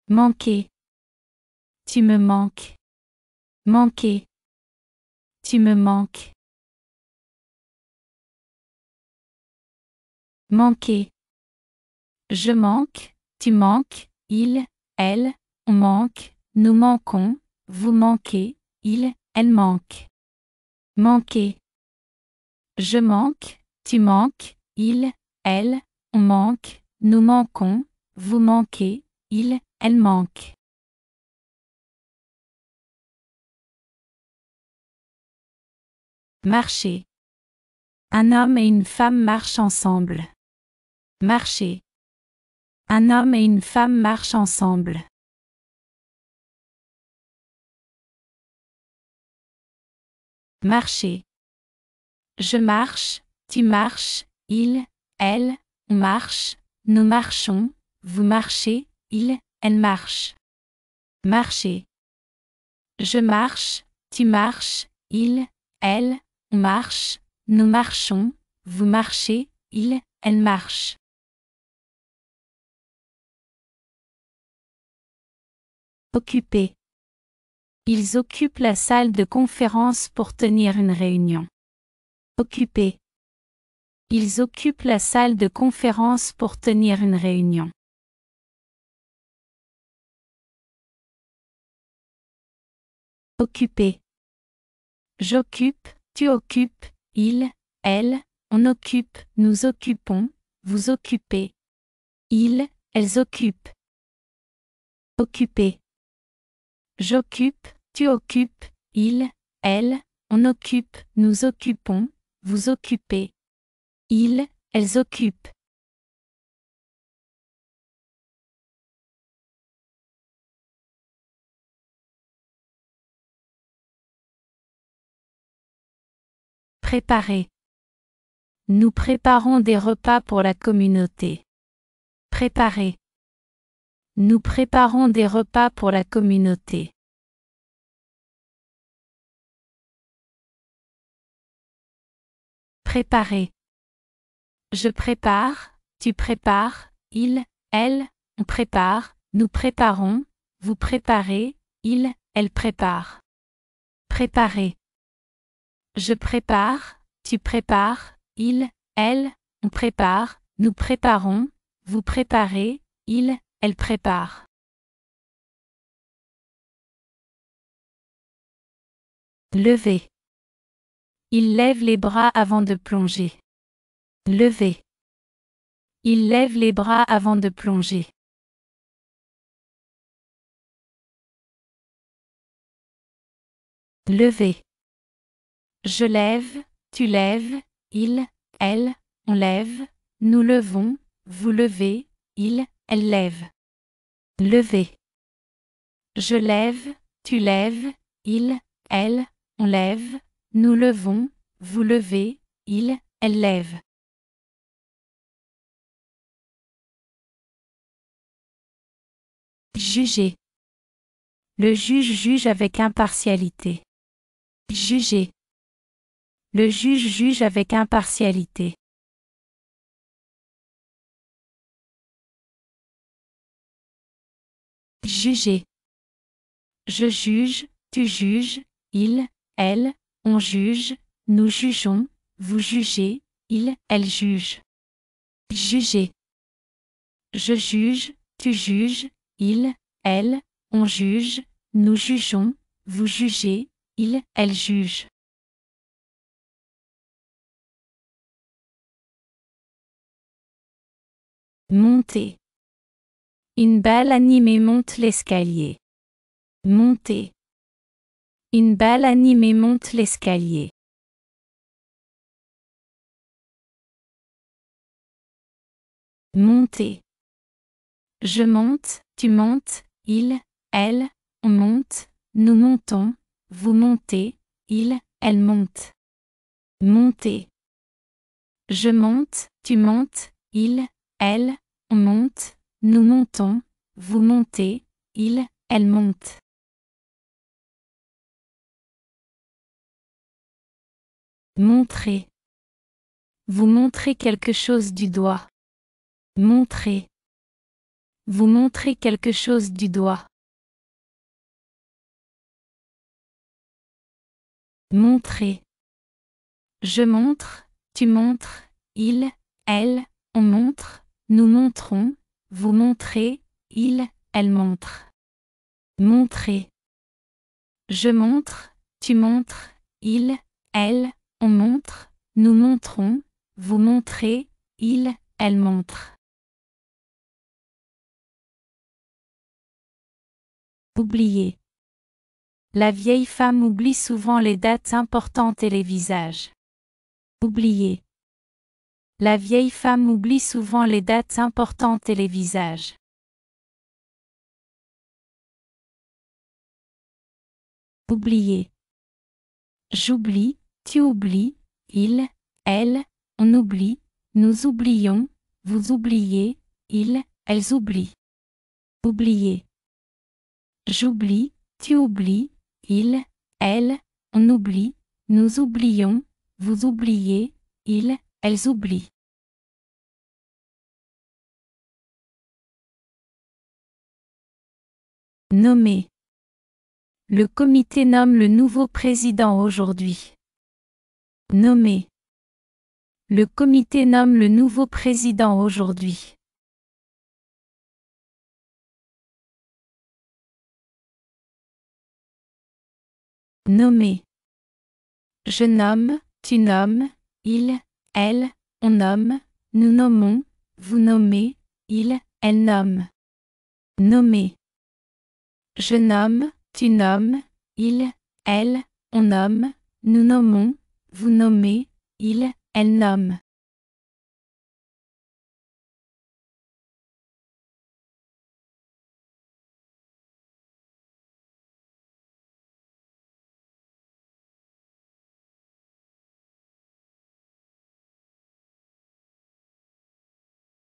Manquer. Tu me manques. Manquer. Tu me manques. Manquer. Je manque, tu manques, il, elle, on manque, nous manquons, vous manquez, il, elle manque. Manquer. Je manque, tu manques, il, elle, on manque, nous manquons, vous manquez, il, elle manque. Marcher. Un homme et une femme marchent ensemble. Marcher. Un homme et une femme marchent ensemble. Marcher. Je marche, tu marches, il, elle, on marche, nous marchons, vous marchez, il, elle marche. Marcher. Je marche, tu marches, il, elle, on marche, nous marchons, vous marchez, il, elle marche. Occuper. Ils occupent la salle de conférence pour tenir une réunion. Occuper. Ils occupent la salle de conférence pour tenir une réunion. Occuper. J'occupe, tu occupes, il, elle, on occupe, nous occupons, vous occupez. Ils, elles occupent. Occuper. J'occupe, tu occupes, il, elle, on occupe, nous occupons, vous occupez. Ils, elles occupent. Préparer. Nous préparons des repas pour la communauté. Préparer. Nous préparons des repas pour la communauté. Préparer. Je prépare, tu prépares, il, elle, on prépare, nous préparons, vous préparez, il, elle prépare. Préparer. Je prépare, tu prépares, il, elle, on prépare, nous préparons, vous préparez, il, elle prépare. Lever. Il lève les bras avant de plonger. Lever. Il lève les bras avant de plonger. Lever. Je lève, tu lèves, il, elle, on lève, nous levons, vous levez, il, elle lève. Lever. Je lève, tu lèves, il, elle, on lève, nous levons, vous levez, il, elle lève. Juger. Le juge juge avec impartialité. Juger. Le juge juge avec impartialité. Juger. Je juge, tu juges, il, elle, on juge, nous jugeons, vous jugez, il, elle juge. Juger. Je juge, tu juges, il, elle, on juge, nous jugeons, vous jugez, il, elle juge. Monter. Une balle animée monte l'escalier. Monter. Une balle animée monte l'escalier. Monter. Je monte, tu montes, il, elle, on monte, nous montons, vous montez, il, elle monte. Monter. Je monte, tu montes, il, elle, on monte, nous montons, vous montez, il, elle monte. Montrer. Vous montrez quelque chose du doigt. Montrer. vous montrez quelque chose du doigt. Montrer. Je montre, tu montres, il, elle, on montre, nous montrons, vous montrez, il, elle montre. Montrer. Je montre, tu montres, il, elle, on montre, nous montrons, vous montrez, il, elle montre. Oublier. La vieille femme oublie souvent les dates importantes et les visages. Oublier. La vieille femme oublie souvent les dates importantes et les visages. Oublier. J'oublie, tu oublies, il, elle, on oublie, nous oublions, vous oubliez, ils, elles oublient. Oublier. J'oublie, tu oublies, il, elle, on oublie, nous oublions, vous oubliez, ils, elles oublient. Nommer. Le comité nomme le nouveau président aujourd'hui. Nommer. Le comité nomme le nouveau président aujourd'hui. Nommer. Je nomme, tu nommes, il, elle, on nomme, nous nommons, vous nommez, il, elle nomme. Nommer. Je nomme, tu nommes, il, elle, on nomme, nous nommons, vous nommez, il, elle nomme.